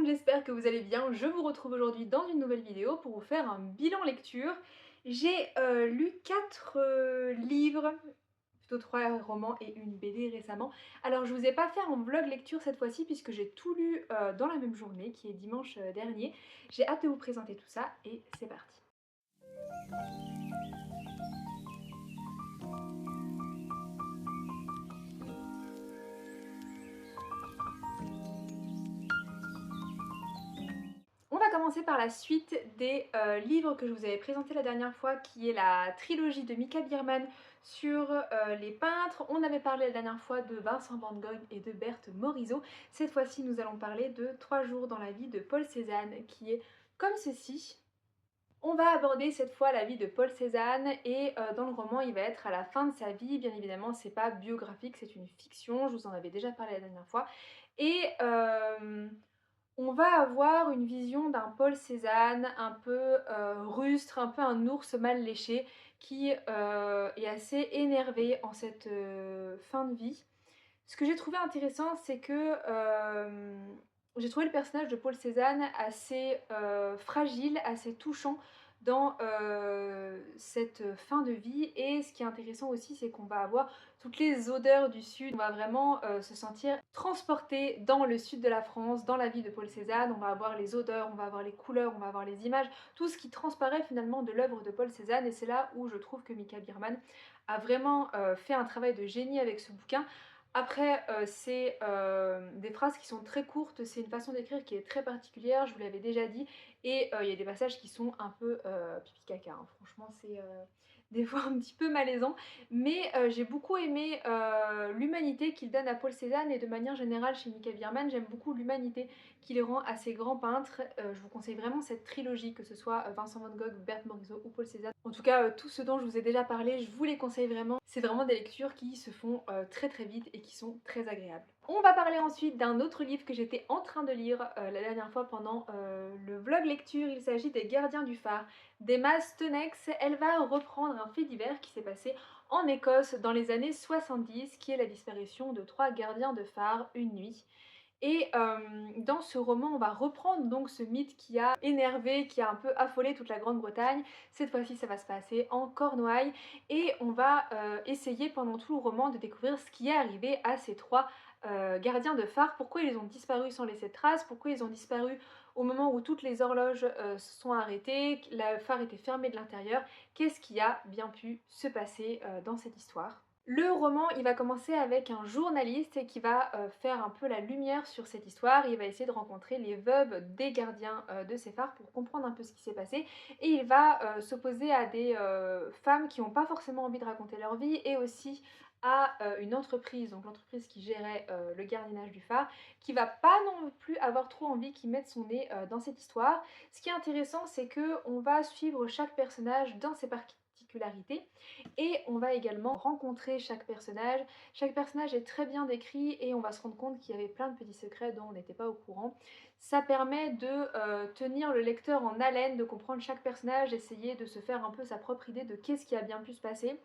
monde, j'espère que vous allez bien. Je vous retrouve aujourd'hui dans une nouvelle vidéo pour vous faire un bilan lecture. J'ai lu 4 livres, plutôt 3 romans et une BD récemment. Alors je vous ai pas fait un vlog lecture cette fois-ci puisque j'ai tout lu dans la même journée qui est dimanche dernier. J'ai hâte de vous présenter tout ça et c'est parti. On va commencer par la suite des livres que je vous avais présentés la dernière fois, qui est la trilogie de Mika Biermann sur les peintres. On avait parlé la dernière fois de Vincent van Gogh et de Berthe Morisot. Cette fois-ci, nous allons parler de 3 jours dans la vie de Paul Cézanne, qui est comme ceci. On va aborder cette fois la vie de Paul Cézanne et dans le roman il va être à la fin de sa vie, bien évidemment c'est pas biographique, c'est une fiction, je vous en avais déjà parlé la dernière fois. Et on va avoir une vision d'un Paul Cézanne un peu rustre, un peu un ours mal léché qui est assez énervé en cette fin de vie. Ce que j'ai trouvé intéressant, c'est que j'ai trouvé le personnage de Paul Cézanne assez fragile, assez touchant dans cette fin de vie. Et ce qui est intéressant aussi, c'est qu'on va avoir toutes les odeurs du sud. On va vraiment se sentir transporté dans le sud de la France, dans la vie de Paul Cézanne. On va avoir les odeurs, on va avoir les couleurs, on va avoir les images, tout ce qui transparaît finalement de l'œuvre de Paul Cézanne. Et c'est là où je trouve que Mika Biermann a vraiment fait un travail de génie avec ce bouquin. Après, c'est des phrases qui sont très courtes, c'est une façon d'écrire qui est très particulière, je vous l'avais déjà dit, et il y a des passages qui sont un peu pipi caca, hein. Franchement c'est des fois un petit peu malaisant, mais j'ai beaucoup aimé l'humanité qu'il donne à Paul Cézanne et de manière générale chez Mika Biermann, j'aime beaucoup l'humanité qui les rend à ces grands peintres. Je vous conseille vraiment cette trilogie, que ce soit Vincent van Gogh, Berthe Morisot ou Paul Cézanne. En tout cas, tout ce dont je vous ai déjà parlé, je vous les conseille vraiment. C'est vraiment des lectures qui se font très très vite et qui sont très agréables. On va parler ensuite d'un autre livre que j'étais en train de lire la dernière fois pendant le vlog lecture. Il s'agit des Gardiens du phare d'Emma Stonex. Elle va reprendre un fait divers qui s'est passé en Écosse dans les années 70, qui est la disparition de 3 gardiens de phare une nuit. Et dans ce roman, on va reprendre donc ce mythe qui a énervé, qui a un peu affolé toute la Grande-Bretagne. Cette fois-ci, ça va se passer en Cornouailles et on va essayer pendant tout le roman de découvrir ce qui est arrivé à ces 3 gardiens de phare, pourquoi ils ont disparu sans laisser de traces, pourquoi ils ont disparu au moment où toutes les horloges se sont arrêtées, la phare était fermée de l'intérieur, qu'est-ce qui a bien pu se passer dans cette histoire. Le roman, il va commencer avec un journaliste qui va faire un peu la lumière sur cette histoire. Il va essayer de rencontrer les veuves des gardiens de ces phares pour comprendre un peu ce qui s'est passé. Et il va s'opposer à des femmes qui n'ont pas forcément envie de raconter leur vie et aussi à une entreprise, donc l'entreprise qui gérait le gardiennage du phare, qui va pas non plus avoir trop envie qu'ils mettent son nez dans cette histoire. Ce qui est intéressant, c'est que on va suivre chaque personnage dans ses particularités et on va également rencontrer chaque personnage. Chaque personnage est très bien décrit et on va se rendre compte qu'il y avait plein de petits secrets dont on n'était pas au courant. Ça permet de tenir le lecteur en haleine, de comprendre chaque personnage, d'essayer de se faire un peu sa propre idée de qu'est-ce qui a bien pu se passer.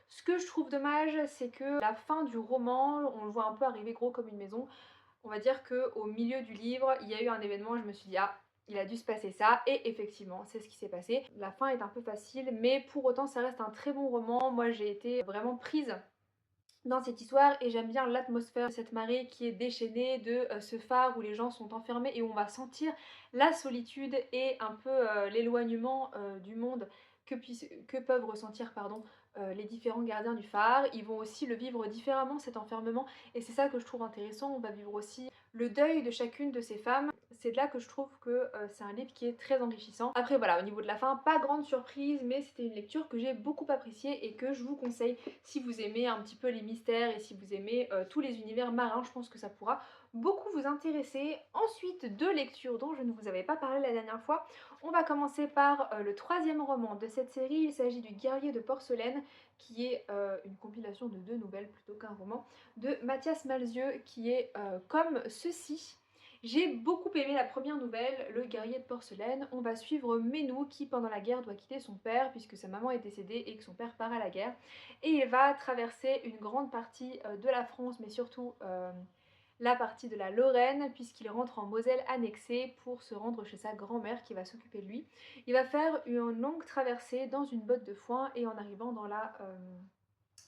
Ce que je trouve dommage, c'est que la fin du roman, on le voit un peu arriver gros comme une maison. On va dire qu'au milieu du livre, il y a eu un événement, je me suis dit ah, il a dû se passer ça, et effectivement, c'est ce qui s'est passé. La fin est un peu facile, mais pour autant, ça reste un très bon roman. Moi, j'ai été vraiment prise dans cette histoire et j'aime bien l'atmosphère de cette marée qui est déchaînée, de ce phare où les gens sont enfermés et où on va sentir la solitude et un peu l'éloignement du monde que peuvent ressentir les différents gardiens du phare. Ils vont aussi le vivre différemment, cet enfermement, et c'est ça que je trouve intéressant. On va vivre aussi le deuil de chacune de ces femmes. C'est de là que je trouve que c'est un livre qui est très enrichissant. Après voilà, au niveau de la fin, pas grande surprise, mais c'était une lecture que j'ai beaucoup appréciée et que je vous conseille si vous aimez un petit peu les mystères et si vous aimez tous les univers marins. Je pense que ça pourra beaucoup vous intéresser. Ensuite, deux lectures dont je ne vous avais pas parlé la dernière fois. On va commencer par le 3e roman de cette série. Il s'agit du Guerrier de Porcelaine, qui est une compilation de 2 nouvelles plutôt qu'un roman, de Mathias Malzieu, qui est comme ceci. J'ai beaucoup aimé la première nouvelle, Le Guerrier de Porcelaine. On va suivre Menou qui pendant la guerre doit quitter son père puisque sa maman est décédée et que son père part à la guerre. Et il va traverser une grande partie de la France, mais surtout la partie de la Lorraine puisqu'il rentre en Moselle annexée pour se rendre chez sa grand-mère qui va s'occuper de lui. Il va faire une longue traversée dans une botte de foin et en arrivant dans la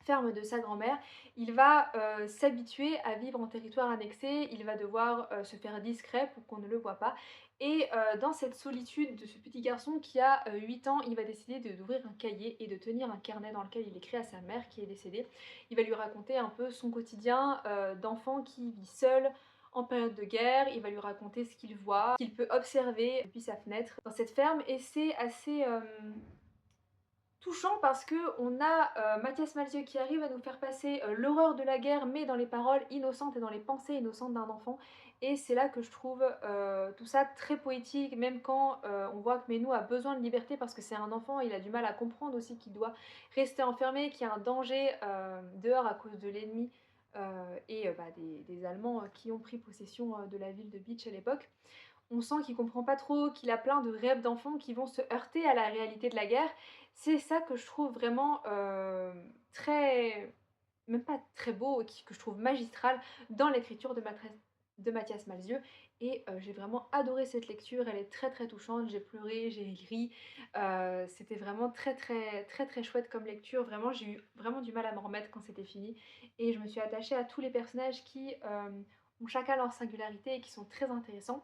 ferme de sa grand-mère, il va s'habituer à vivre en territoire annexé, il va devoir se faire discret pour qu'on ne le voit pas. Et dans cette solitude de ce petit garçon qui a 8 ans, il va décider d'ouvrir un cahier et de tenir un carnet dans lequel il écrit à sa mère qui est décédée. Il va lui raconter un peu son quotidien d'enfant qui vit seul en période de guerre, il va lui raconter ce qu'il voit, qu'il peut observer depuis sa fenêtre dans cette ferme et c'est assez touchant parce que on a Mathias Malzieu qui arrive à nous faire passer l'horreur de la guerre mais dans les paroles innocentes et dans les pensées innocentes d'un enfant et c'est là que je trouve tout ça très poétique même quand on voit que Menou a besoin de liberté parce que c'est un enfant, il a du mal à comprendre aussi qu'il doit rester enfermé, qu'il y a un danger dehors à cause de l'ennemi des Allemands qui ont pris possession de la ville de Bitch à l'époque. On sent qu'il comprend pas trop, qu'il a plein de rêves d'enfants qui vont se heurter à la réalité de la guerre. C'est ça que je trouve vraiment très, même pas très beau, que je trouve magistral dans l'écriture de Mathias Malzieu. Et j'ai vraiment adoré cette lecture, elle est très très touchante, j'ai pleuré, j'ai ri, c'était vraiment très très très très chouette comme lecture, vraiment j'ai eu vraiment du mal à m'en remettre quand c'était fini. Et je me suis attachée à tous les personnages qui ont chacun leur singularité et qui sont très intéressants.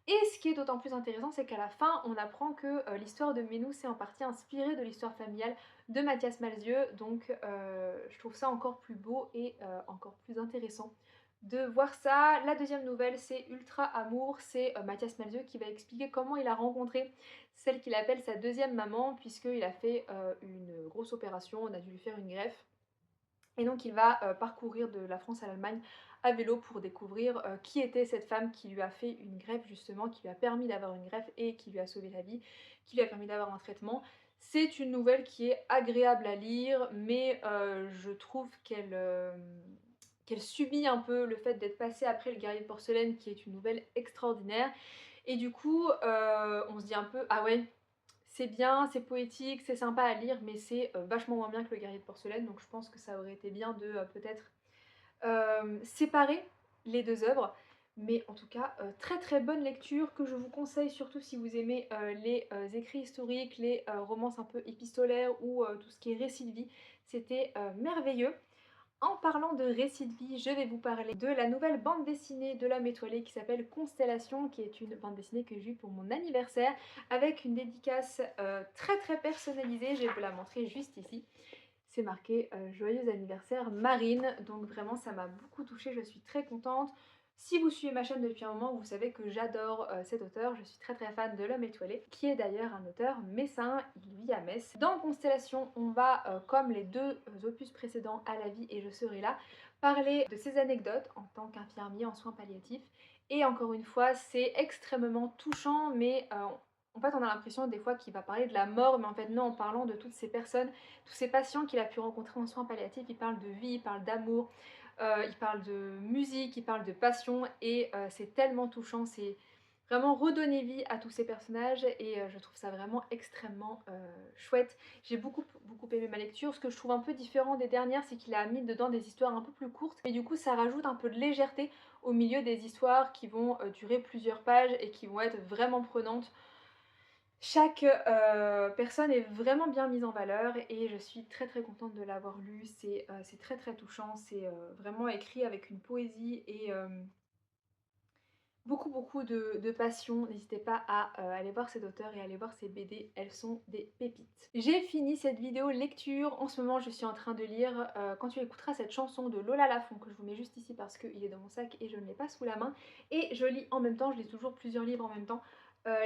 Et ce qui est d'autant plus intéressant, c'est qu'à la fin, on apprend que l'histoire de Menou s'est en partie inspirée de l'histoire familiale de Mathias Malzieu, donc je trouve ça encore plus beau et encore plus intéressant de voir ça. La deuxième nouvelle, c'est Ultra Amour, c'est Mathias Malzieu qui va expliquer comment il a rencontré celle qu'il appelle sa deuxième maman, puisqu'il a fait une grosse opération, on a dû lui faire une greffe. Et donc il va parcourir de la France à l'Allemagne à vélo pour découvrir qui était cette femme qui lui a fait une greffe justement, qui lui a permis d'avoir une greffe et qui lui a sauvé la vie, qui lui a permis d'avoir un traitement. C'est une nouvelle qui est agréable à lire, mais je trouve qu'elle subit un peu le fait d'être passée après Le Guerrier de Porcelaine, qui est une nouvelle extraordinaire. Et du coup, on se dit un peu, ah ouais, c'est bien, c'est poétique, c'est sympa à lire, mais c'est vachement moins bien que Le Guerrier de Porcelaine, donc je pense que ça aurait été bien de peut-être séparer les deux œuvres. Mais en tout cas, très très bonne lecture que je vous conseille, surtout si vous aimez les écrits historiques, les romances un peu épistolaires ou tout ce qui est récit de vie. C'était merveilleux. En parlant de récits de vie, je vais vous parler de la nouvelle bande dessinée de l'Homme étoilé qui s'appelle Constellation, qui est une bande dessinée que j'ai eue pour mon anniversaire, avec une dédicace très très personnalisée, je vais vous la montrer juste ici. C'est marqué Joyeux anniversaire Marine, donc vraiment ça m'a beaucoup touchée, je suis très contente. Si vous suivez ma chaîne depuis un moment, vous savez que j'adore cet auteur, je suis très très fan de L'Homme étoilé, qui est d'ailleurs un auteur messin, il vit à Metz. Dans Constellation, on va, comme les deux opus précédents, À la vie et Je serai là, parler de ses anecdotes en tant qu'infirmier en soins palliatifs. Et encore une fois, c'est extrêmement touchant, mais en fait on a l'impression des fois qu'il va parler de la mort, mais en fait non, en parlant de toutes ces personnes, tous ces patients qu'il a pu rencontrer en soins palliatifs, il parle de vie, il parle d'amour, il parle de musique, il parle de passion et c'est tellement touchant, c'est vraiment redonner vie à tous ces personnages et je trouve ça vraiment extrêmement chouette. J'ai beaucoup aimé ma lecture. Ce que je trouve un peu différent des dernières, c'est qu'il a mis dedans des histoires un peu plus courtes et du coup ça rajoute un peu de légèreté au milieu des histoires qui vont durer plusieurs pages et qui vont être vraiment prenantes. Chaque personne est vraiment bien mise en valeur et je suis très très contente de l'avoir lu. C'est très très touchant, c'est vraiment écrit avec une poésie et beaucoup de passion. N'hésitez pas à aller voir cet auteur et aller voir ses BD, elles sont des pépites. J'ai fini cette vidéo lecture, en ce moment je suis en train de lire Quand tu écouteras cette chanson de Lola Lafont, que je vous mets juste ici parce qu'il est dans mon sac et je ne l'ai pas sous la main, et je lis en même temps, je lis toujours plusieurs livres en même temps.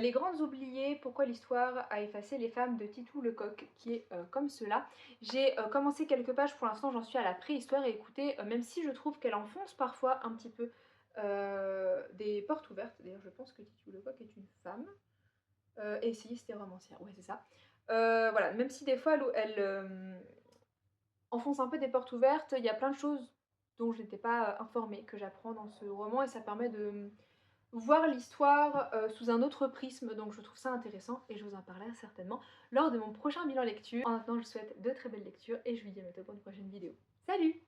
Les Grandes Oubliées, Pourquoi l'histoire a effacé les femmes de Titou Lecoq, qui est comme cela. J'ai commencé quelques pages, pour l'instant j'en suis à la préhistoire et écoutez, même si je trouve qu'elle enfonce parfois un petit peu des portes ouvertes, d'ailleurs je pense que Titou Lecoq est une femme, essayiste et romancière, ouais c'est ça. Voilà, même si des fois elle enfonce un peu des portes ouvertes, il y a plein de choses dont je n'étais pas informée que j'apprends dans ce roman et ça permet de voir l'histoire sous un autre prisme, donc je trouve ça intéressant et je vous en parlerai certainement lors de mon prochain bilan lecture. En attendant, je vous souhaite de très belles lectures et je vous dis à bientôt pour une prochaine vidéo. Salut!